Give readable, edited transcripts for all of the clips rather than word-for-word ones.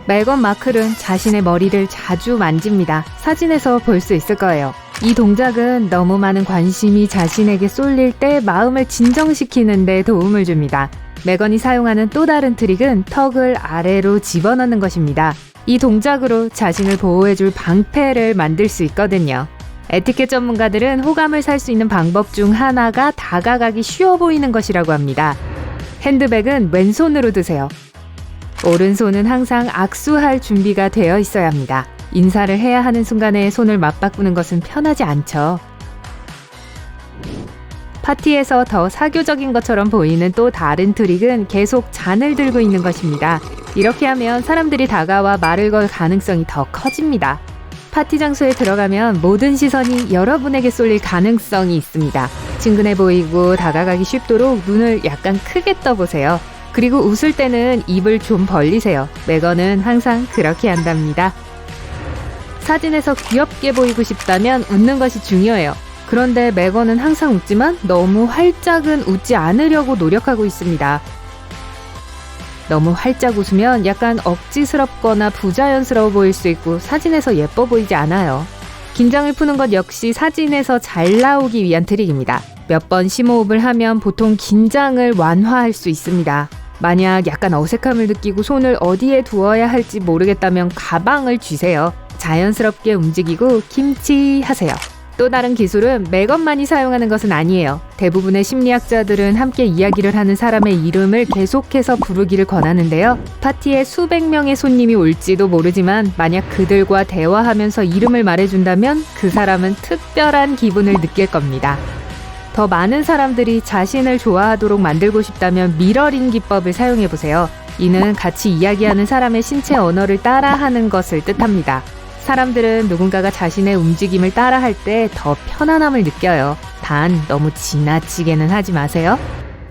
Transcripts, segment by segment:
메건 마클은 자신의 머리를 자주 만집니다. 사진에서 볼 수 있을 거예요. 이 동작은 너무 많은 관심이 자신에게 쏠릴 때 마음을 진정시키는 데 도움을 줍니다. 메건이 사용하는 또 다른 트릭은 턱을 아래로 집어넣는 것입니다. 이 동작으로 자신을 보호해줄 방패를 만들 수 있거든요. 에티켓 전문가들은 호감을 살 수 있는 방법 중 하나가 다가가기 쉬워 보이는 것이라고 합니다. 핸드백은 왼손으로 드세요. 오른손은 항상 악수할 준비가 되어 있어야 합니다. 인사를 해야 하는 순간에 손을 맞바꾸는 것은 편하지 않죠. 파티에서 더 사교적인 것처럼 보이는 또 다른 트릭은 계속 잔을 들고 있는 것입니다. 이렇게 하면 사람들이 다가와 말을 걸 가능성이 더 커집니다. 파티 장소에 들어가면 모든 시선이 여러분에게 쏠릴 가능성이 있습니다. 친근해 보이고 다가가기 쉽도록 눈을 약간 크게 떠보세요. 그리고 웃을 때는 입을 좀 벌리세요. 메건은 항상 그렇게 한답니다. 사진에서 귀엽게 보이고 싶다면 웃는 것이 중요해요. 그런데 메건은 항상 웃지만 너무 활짝은 웃지 않으려고 노력하고 있습니다. 너무 활짝 웃으면 약간 억지스럽거나 부자연스러워 보일 수 있고 사진에서 예뻐 보이지 않아요. 긴장을 푸는 것 역시 사진에서 잘 나오기 위한 트릭입니다. 몇 번 심호흡을 하면 보통 긴장을 완화할 수 있습니다. 만약 약간 어색함을 느끼고 손을 어디에 두어야 할지 모르겠다면 가방을 쥐세요. 자연스럽게 움직이고 김치 하세요. 또 다른 기술은 메건만이 사용하는 것은 아니에요. 대부분의 심리학자들은 함께 이야기를 하는 사람의 이름을 계속해서 부르기를 권하는데요. 파티에 수백 명의 손님이 올지도 모르지만 만약 그들과 대화하면서 이름을 말해준다면 그 사람은 특별한 기분을 느낄 겁니다. 더 많은 사람들이 자신을 좋아하도록 만들고 싶다면 미러링 기법을 사용해보세요. 이는 같이 이야기하는 사람의 신체 언어를 따라하는 것을 뜻합니다. 사람들은 누군가가 자신의 움직임을 따라할 때 더 편안함을 느껴요. 단 너무 지나치게는 하지 마세요.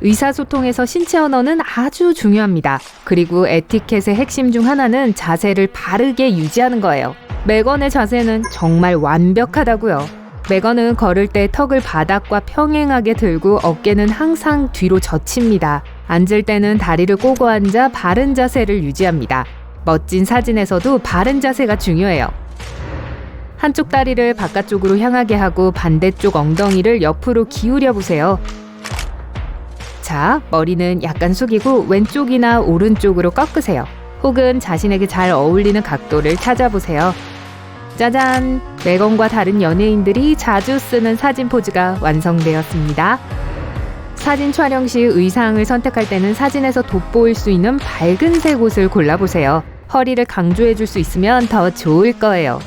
의사소통에서 신체 언어는 아주 중요합니다. 그리고 에티켓의 핵심 중 하나는 자세를 바르게 유지하는 거예요. 메건의 자세는 정말 완벽하다고요. 메건은 걸을 때 턱을 바닥과 평행하게 들고 어깨는 항상 뒤로 젖힙니다. 앉을 때는 다리를 꼬고 앉아 바른 자세를 유지합니다. 멋진 사진에서도 바른 자세가 중요해요. 한쪽 다리를 바깥쪽으로 향하게 하고 반대쪽 엉덩이를 옆으로 기울여 보세요. 자, 머리는 약간 숙이고 왼쪽이나 오른쪽으로 꺾으세요. 혹은 자신에게 잘 어울리는 각도를 찾아보세요. 짜잔! 메건과 다른 연예인들이 자주 쓰는 사진 포즈가 완성되었습니다. 사진 촬영 시 의상을 선택할 때는 사진에서 돋보일 수 있는 밝은색 옷을 골라보세요. 허리를 강조해줄 수 있으면 더 좋을 거예요.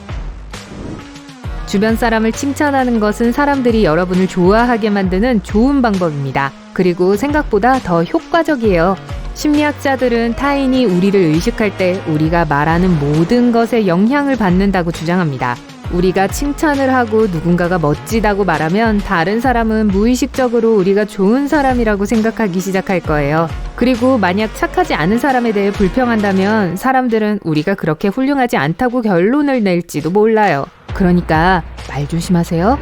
주변 사람을 칭찬하는 것은 사람들이 여러분을 좋아하게 만드는 좋은 방법입니다. 그리고 생각보다 더 효과적이에요. 심리학자들은 타인이 우리를 의식할 때 우리가 말하는 모든 것에 영향을 받는다고 주장합니다. 우리가 칭찬을 하고 누군가가 멋지다고 말하면 다른 사람은 무의식적으로 우리가 좋은 사람이라고 생각하기 시작할 거예요. 그리고 만약 착하지 않은 사람에 대해 불평한다면 사람들은 우리가 그렇게 훌륭하지 않다고 결론을 낼지도 몰라요. 그러니까 말 조심하세요.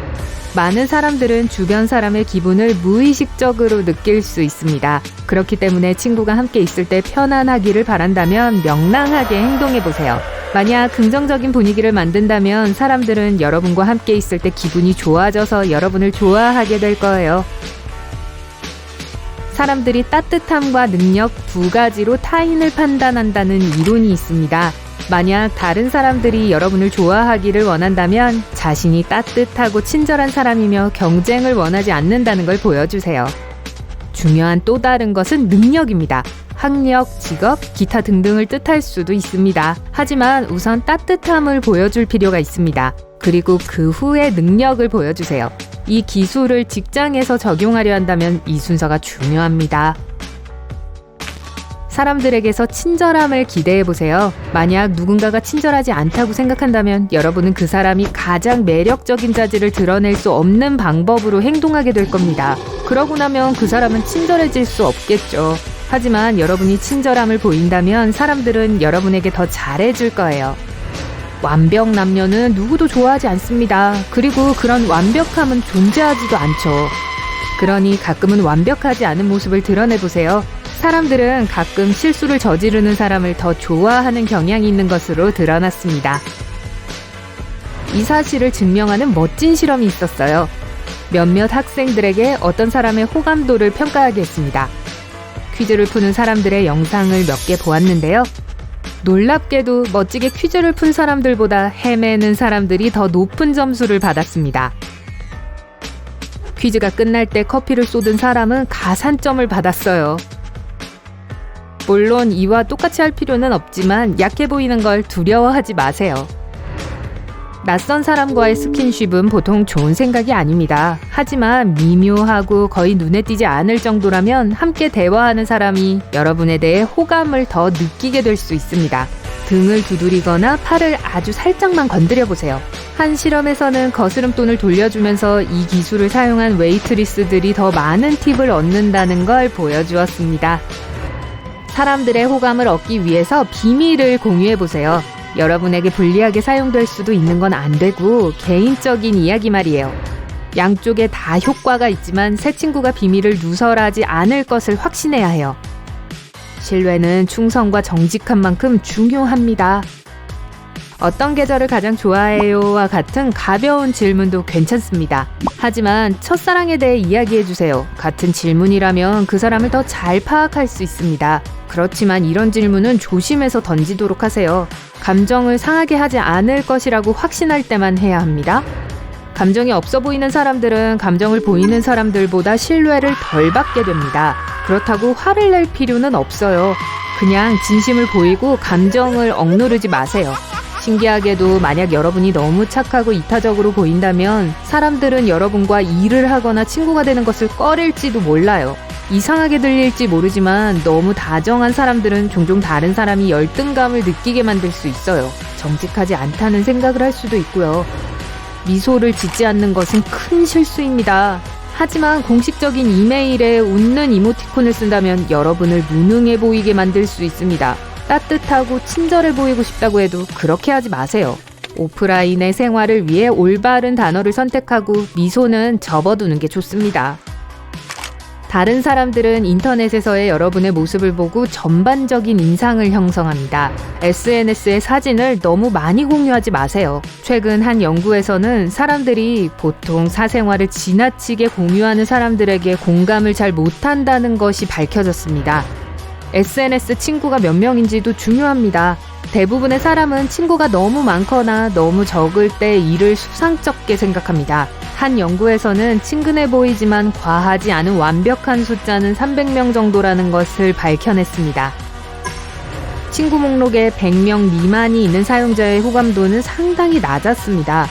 많은 사람들은 주변 사람의 기분을 무의식적으로 느낄 수 있습니다. 그렇기 때문에 친구가 함께 있을 때 편안하기를 바란다면 명랑하게 행동해보세요. 만약 긍정적인 분위기를 만든다면 사람들은 여러분과 함께 있을 때 기분이 좋아져서 여러분을 좋아하게 될 거예요. 사람들이 따뜻함과 능력 두 가지로 타인을 판단한다는 이론이 있습니다. 만약 다른 사람들이 여러분을 좋아하기를 원한다면 자신이 따뜻하고 친절한 사람이며 경쟁을 원하지 않는다는 걸 보여주세요. 중요한 또 다른 것은 능력입니다. 학력, 직업, 기타 등등을 뜻할 수도 있습니다. 하지만 우선 따뜻함을 보여줄 필요가 있습니다. 그리고 그 후에 능력을 보여주세요. 이 기술을 직장에서 적용하려 한다면 이 순서가 중요합니다. 사람들에게서 친절함을 기대해보세요. 만약 누군가가 친절하지 않다고 생각한다면 여러분은 그 사람이 가장 매력적인 자질을 드러낼 수 없는 방법으로 행동하게 될 겁니다. 그러고 나면 그 사람은 친절해질 수 없겠죠. 하지만 여러분이 친절함을 보인다면 사람들은 여러분에게 더 잘해줄 거예요. 완벽 남녀는 누구도 좋아하지 않습니다. 그리고 그런 완벽함은 존재하지도 않죠. 그러니 가끔은 완벽하지 않은 모습을 드러내보세요. 사람들은 가끔 실수를 저지르는 사람을 더 좋아하는 경향이 있는 것으로 드러났습니다. 이 사실을 증명하는 멋진 실험이 있었어요. 몇몇 학생들에게 어떤 사람의 호감도를 평가하게 했습니다. 퀴즈를 푸는 사람들의 영상을 몇 개 보았는데요. 놀랍게도 멋지게 퀴즈를 푼 사람들보다 헤매는 사람들이 더 높은 점수를 받았습니다. 퀴즈가 끝날 때 커피를 쏟은 사람은 가산점을 받았어요. 물론 이와 똑같이 할 필요는 없지만 약해 보이는 걸 두려워하지 마세요. 낯선 사람과의 스킨십은 보통 좋은 생각이 아닙니다. 하지만 미묘하고 거의 눈에 띄지 않을 정도라면 함께 대화하는 사람이 여러분에 대해 호감을 더 느끼게 될 수 있습니다. 등을 두드리거나 팔을 아주 살짝만 건드려 보세요. 한 실험에서는 거스름돈을 돌려주면서 이 기술을 사용한 웨이트리스들이 더 많은 팁을 얻는다는 걸 보여주었습니다. 사람들의 호감을 얻기 위해서 비밀을 공유해 보세요. 여러분에게 불리하게 사용될 수도 있는 건 안 되고 개인적인 이야기 말이에요. 양쪽에 다 효과가 있지만 새 친구가 비밀을 누설하지 않을 것을 확신해야 해요. 신뢰는 충성과 정직한 만큼 중요합니다. 어떤 계절을 가장 좋아해요와 같은 가벼운 질문도 괜찮습니다. 하지만 첫사랑에 대해 이야기해주세요. 같은 질문이라면 그 사람을 더 잘 파악할 수 있습니다. 그렇지만 이런 질문은 조심해서 던지도록 하세요. 감정을 상하게 하지 않을 것이라고 확신할 때만 해야 합니다. 감정이 없어 보이는 사람들은 감정을 보이는 사람들보다 신뢰를 덜 받게 됩니다. 그렇다고 화를 낼 필요는 없어요. 그냥 진심을 보이고 감정을 억누르지 마세요. 신기하게도 만약 여러분이 너무 착하고 이타적으로 보인다면 사람들은 여러분과 일을 하거나 친구가 되는 것을 꺼릴지도 몰라요. 이상하게 들릴지 모르지만 너무 다정한 사람들은 종종 다른 사람이 열등감을 느끼게 만들 수 있어요. 정직하지 않다는 생각을 할 수도 있고요. 미소를 짓지 않는 것은 큰 실수입니다. 하지만 공식적인 이메일에 웃는 이모티콘을 쓴다면 여러분을 무능해 보이게 만들 수 있습니다. 따뜻하고 친절해 보이고 싶다고 해도 그렇게 하지 마세요. 오프라인의 생활을 위해 올바른 단어를 선택하고 미소는 접어두는 게 좋습니다. 다른 사람들은 인터넷에서의 여러분의 모습을 보고 전반적인 인상을 형성합니다. SNS의 사진을 너무 많이 공유하지 마세요. 최근 한 연구에서는 사람들이 보통 사생활을 지나치게 공유하는 사람들에게 공감을 잘 못한다는 것이 밝혀졌습니다. SNS 친구가 몇 명인지도 중요합니다. 대부분의 사람은 친구가 너무 많거나 너무 적을 때 이를 수상쩍게 생각합니다. 한 연구에서는 친근해 보이지만 과하지 않은 완벽한 숫자는 300명 정도라는 것을 밝혀냈습니다. 친구 목록에 100명 미만이 있는 사용자의 호감도는 상당히 낮았습니다.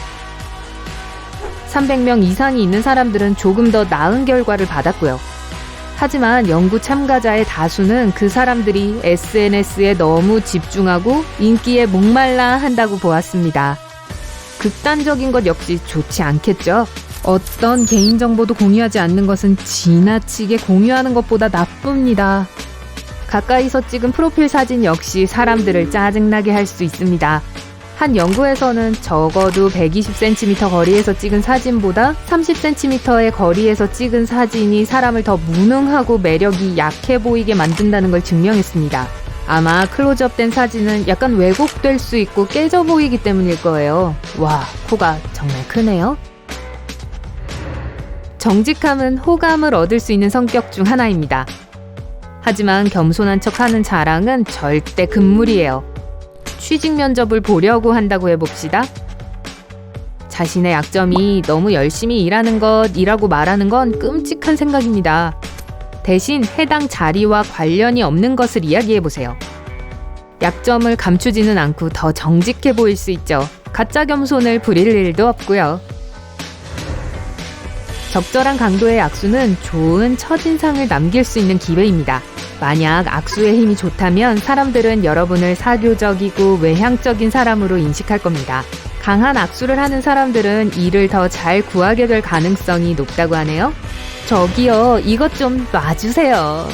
300명 이상이 있는 사람들은 조금 더 나은 결과를 받았고요. 하지만 연구 참가자의 다수는 그 사람들이 SNS에 너무 집중하고 인기에 목말라 한다고 보았습니다. 극단적인 것 역시 좋지 않겠죠? 어떤 개인정보도 공유하지 않는 것은 지나치게 공유하는 것보다 나쁩니다. 가까이서 찍은 프로필 사진 역시 사람들을 짜증나게 할 수 있습니다. 한 연구에서는 적어도 120cm 거리에서 찍은 사진보다 30cm의 거리에서 찍은 사진이 사람을 더 무능하고 매력이 약해 보이게 만든다는 걸 증명했습니다. 아마 클로즈업된 사진은 약간 왜곡될 수 있고 깨져 보이기 때문일 거예요. 와, 코가 정말 크네요. 정직함은 호감을 얻을 수 있는 성격 중 하나입니다. 하지만 겸손한 척하는 자랑은 절대 금물이에요. 취직 면접을 보려고 한다고 해봅시다. 자신의 약점이 너무 열심히 일하는 것이라고 말하는 건 끔찍한 생각입니다. 대신 해당 자리와 관련이 없는 것을 이야기해보세요. 약점을 감추지는 않고 더 정직해 보일 수 있죠. 가짜 겸손을 부릴 일도 없고요. 적절한 강도의 악수는 좋은 첫인상을 남길 수 있는 기회입니다. 만약 악수의 힘이 좋다면 사람들은 여러분을 사교적이고 외향적인 사람으로 인식할 겁니다. 강한 악수를 하는 사람들은 일을 더 잘 구하게 될 가능성이 높다고 하네요. 저기요, 이것 좀 놔주세요.